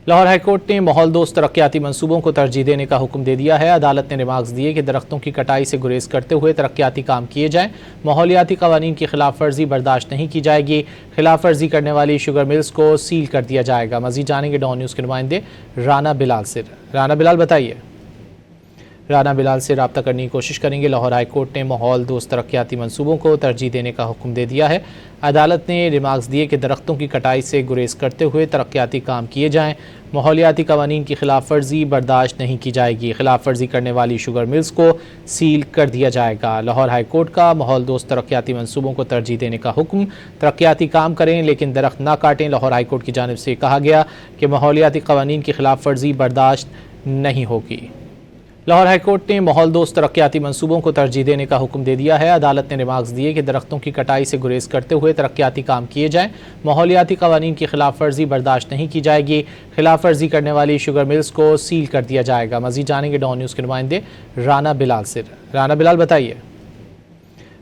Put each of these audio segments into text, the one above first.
Lahore high court ने माहौल दोस्त तरक्याती मंसूबों को तरजीह देने का हुक्म दे दिया है। अदालत ने रिमार्क्स दिए कि दरख्तों की कटाई से गुरेज करते हुए तरक्याती काम किए जाएं। माहौलियाती कवानीन की खिलाफ वर्जी बर्दाश्त नहीं की जाएगी। खिलाफ वर्जी करने वाली शुगर मिल्स को सील कर दिया जाएगा। मजीद जानेंगे डॉन न्यूज़ के नुमाइंदे राना बिलाल से। राना बिलाल बताइए। राना बिलाल से रब्ता करने की कोशिश करेंगे। लाहौर हाईकोर्ट ने माहौल दोस्त तरक्याती मंसूबों को तरजीह देने का हुक्म दे दिया है। अदालत ने रिमार्क्स दिए कि दरख्तों की कटाई से गुरेज करते हुए तरक्याती काम किए जाएं। माहौलियाती कवानीन की खिलाफ वर्जी बर्दाश्त नहीं की जाएगी। खिलाफ वर्जी करने वाली शुगर मिल्स को सील कर दिया जाएगा। लाहौर हाईकोर्ट का माहौल दोस्त तरक्याती मंसूबों को तरजीह देने का हुक्म। तरक्याती काम करें लेकिन दरख्त ना काटें। लाहौर हाईकोर्ट की जानिब से कहा गया कि माहौलियाती कवानीन की खिलाफ वर्जी बर्दाश्त नहीं होगी। लाहौर हाईकोर्ट ने माहौल दोस्त तरक्याती मंसूबों को तरजीह देने का हुक्म दे दिया है। अदालत ने रिमार्क्स दिए कि दरख्तों की कटाई से गुरेज करते हुए तरक्याती काम किए जाएं। माहौलियाती कवानीन की खिलाफ वर्जी बर्दाश्त नहीं की जाएगी। खिलाफ वर्जी करने वाली शुगर मिल्स को सील कर दिया जाएगा। मजीद जानेंगे डॉन न्यूज़ के नुमाइंदे राना बिलाल से। राना बिलाल बताइए।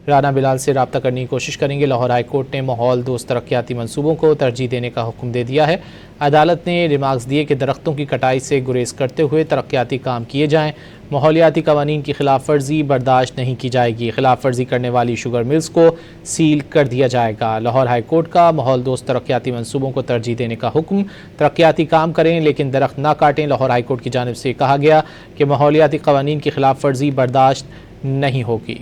राना बिलाल से रब्ता करने की कोशिश करेंगे। लाहौर हाईकोर्ट ने माहौल दोस्त तरक्याती मंसूबों को तरजीह देने का हुक्म दे दिया है। अदालत ने रिमार्क्स दिए कि दरख्तों की कटाई से गुरेज करते हुए तरक्याती काम किए जाएं। माहौलियाती कवानीन की खिलाफ वर्जी बर्दाश्त नहीं की जाएगी। खिलाफ वर्जी करने वाली शुगर मिल्स को सील कर दिया जाएगा। लाहौर हाईकोर्ट का माहौल दोस्त तरक्याती मंसूबों को तरजीह देने का हुक्म। तरक्याती काम करें लेकिन दरख्त ना काटें। लाहौर हाईकोर्ट की जानिब से कहा गया कि माहौलियाती कवानीन की खिलाफ वर्जी बर्दाश्त नहीं होगी।